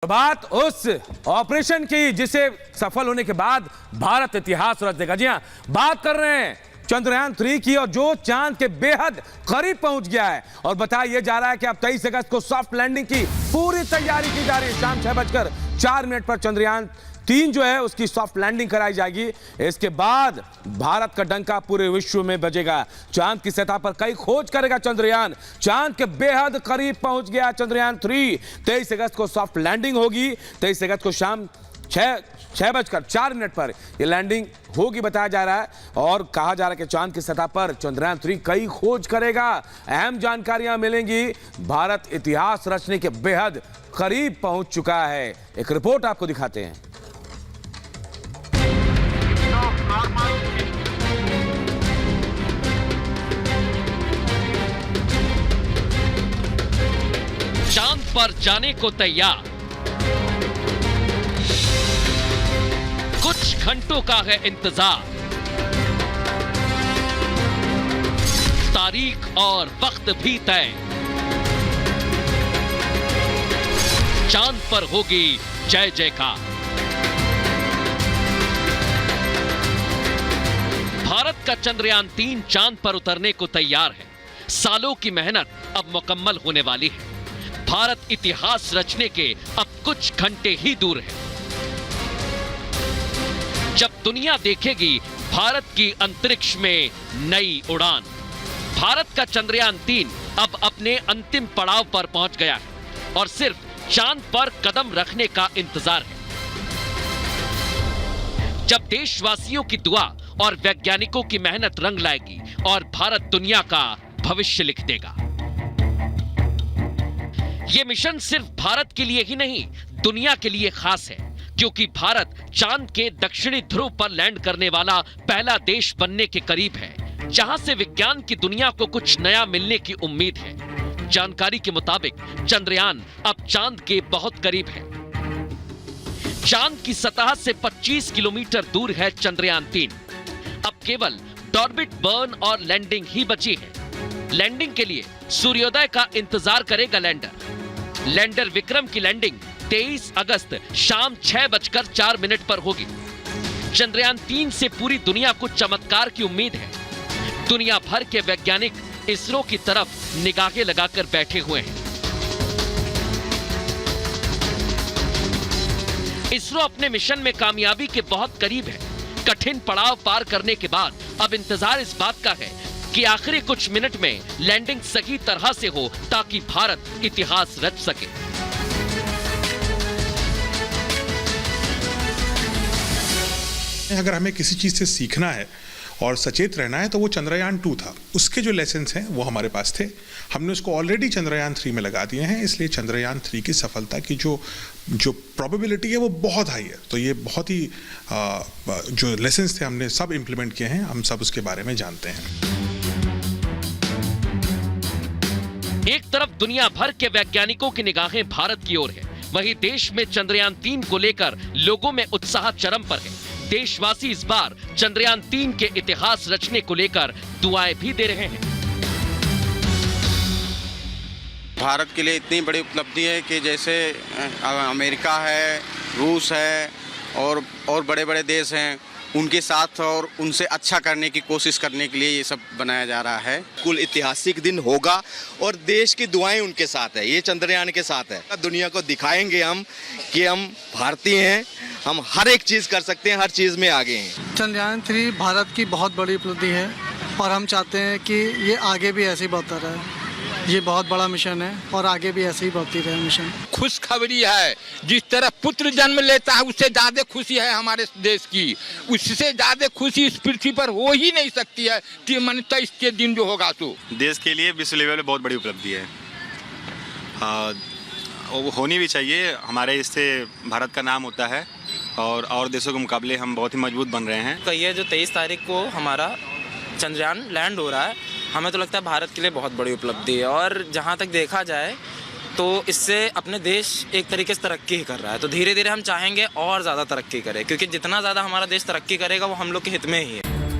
बात उस ऑपरेशन की जिसे सफल होने के बाद भारत इतिहास रच देगा। जी हां, बात कर रहे हैं चंद्रयान 3 की, और जो चांद के बेहद करीब पहुंच गया है और बताया यह जा रहा है कि अब 23 अगस्त को सॉफ्ट लैंडिंग की पूरी तैयारी की जा रही है। शाम 6:04 पर चंद्रयान 3 जो है उसकी सॉफ्ट लैंडिंग कराई जाएगी। इसके बाद भारत का डंका पूरे विश्व में बजेगा। चांद की सतह पर कई खोज करेगा चंद्रयान। चांद के बेहद करीब पहुंच गया चंद्रयान 3। 23 अगस्त को सॉफ्ट लैंडिंग होगी। 23 अगस्त को शाम 6:04 पर यह लैंडिंग होगी बताया जा रहा है, और कहा जा रहा है कि चांद की सतह पर चंद्रयान 3 कई खोज करेगा। अहम जानकारियां मिलेंगी। भारत इतिहास रचने के बेहद करीब पहुंच चुका है। एक रिपोर्ट आपको दिखाते हैं। चांद पर जाने को तैयार, कुछ घंटों का है इंतजार। तारीख और वक्त भी तय। चांद पर होगी जय जयकार। भारत का चंद्रयान 3 चांद पर उतरने को तैयार है। सालों की मेहनत अब मुकम्मल होने वाली है। भारत इतिहास रचने के अब कुछ घंटे ही दूर है। जब दुनिया देखेगी भारत की अंतरिक्ष में नई उड़ान। भारत का चंद्रयान 3 अब अपने अंतिम पड़ाव पर पहुंच गया है और सिर्फ चांद पर कदम रखने का इंतजार है। जब देशवासियों की दुआ और वैज्ञानिकों की मेहनत रंग लाएगी और भारत दुनिया का भविष्य लिख देगा। यह मिशन सिर्फ भारत के लिए ही नहीं, दुनिया के लिए खास है, क्योंकि भारत चांद के दक्षिणी ध्रुव पर लैंड करने वाला पहला देश बनने के करीब है, जहां से विज्ञान की दुनिया को कुछ नया मिलने की उम्मीद है। जानकारी के मुताबिक चंद्रयान अब चांद के बहुत करीब है। चांद की सतह से 25 किलोमीटर दूर है चंद्रयान 3। अब केवल ऑर्बिट बर्न और लैंडिंग ही बची है। लैंडिंग के लिए सूर्योदय का इंतजार करेगा लैंडर। लैंडर विक्रम की लैंडिंग 23 अगस्त शाम 6:04 पर होगी। चंद्रयान 3 से पूरी दुनिया को चमत्कार की उम्मीद है। दुनिया भर के वैज्ञानिक इसरो की तरफ निगाहें लगाकर बैठे हुए हैं। इसरो अपने मिशन में कामयाबी के बहुत करीब है। कठिन पड़ाव पार करने के बाद अब इंतजार इस बात का है कि आखिरी कुछ मिनट में लैंडिंग सही तरह से हो, ताकि भारत इतिहास रच सके। अगर हमें किसी चीज से सीखना है और सचेत रहना है तो वो चंद्रयान 2 था। उसके जो लेसन्स हैं वो हमारे पास थे। हमने उसको ऑलरेडी चंद्रयान 3 में लगा दिए हैं, इसलिए चंद्रयान 3 की सफलता की जो प्रोबेबिलिटी है वो बहुत हाई है। तो ये बहुत ही जो लेसन्स थे हमने सब इम्प्लीमेंट किए हैं। हम सब उसके बारे में जानते हैं। एक तरफ दुनिया भर के वैज्ञानिकों की निगाहें भारत की ओर है, वहीं देश में चंद्रयान 3 को लेकर लोगों में उत्साह चरम पर है। देशवासी इस बार चंद्रयान 3 के इतिहास रचने को लेकर दुआएं भी दे रहे हैं। भारत के लिए इतनी बड़ी उपलब्धि है कि जैसे अमेरिका है, रूस है और बड़े बड़े देश हैं, उनके साथ और उनसे अच्छा करने की कोशिश करने के लिए ये सब बनाया जा रहा है। कुल ऐतिहासिक दिन होगा और देश की दुआएं उनके साथ है, ये चंद्रयान के साथ है। दुनिया को दिखाएंगे हम कि हम भारतीय हैं, हम हर एक चीज़ कर सकते हैं, हर चीज़ में आगे हैं। चंद्रयान 3 भारत की बहुत बड़ी उपलब्धि है और हम चाहते हैं कि ये आगे भी ऐसे ही बढ़ता रहे। ये बहुत बड़ा मिशन है और आगे भी ऐसे ही बढ़ती रहे मिशन। खुशखबरी है। जिस तरह पुत्र जन्म लेता है उससे ज्यादा खुशी है हमारे देश की। उससे ज्यादा खुशी इस पृथ्वी पर हो ही नहीं सकती है कि मन 23 के दिन जो होगा तो देश के लिए विश्व लेवल में बहुत बड़ी उपलब्धि है। वो होनी भी चाहिए। हमारे इससे भारत का नाम होता है और देशों के मुकाबले हम बहुत ही मजबूत बन रहे हैं। तो ये जो 23 तारीख को हमारा चंद्रयान लैंड हो रहा है, हमें तो लगता है भारत के लिए बहुत बड़ी उपलब्धि है। और जहाँ तक देखा जाए तो इससे अपने देश एक तरीके से तरक्की ही कर रहा है। तो धीरे धीरे हम चाहेंगे और ज़्यादा तरक्की करे, क्योंकि जितना ज़्यादा हमारा देश तरक्की करेगा वो हम लोग के हित में ही है।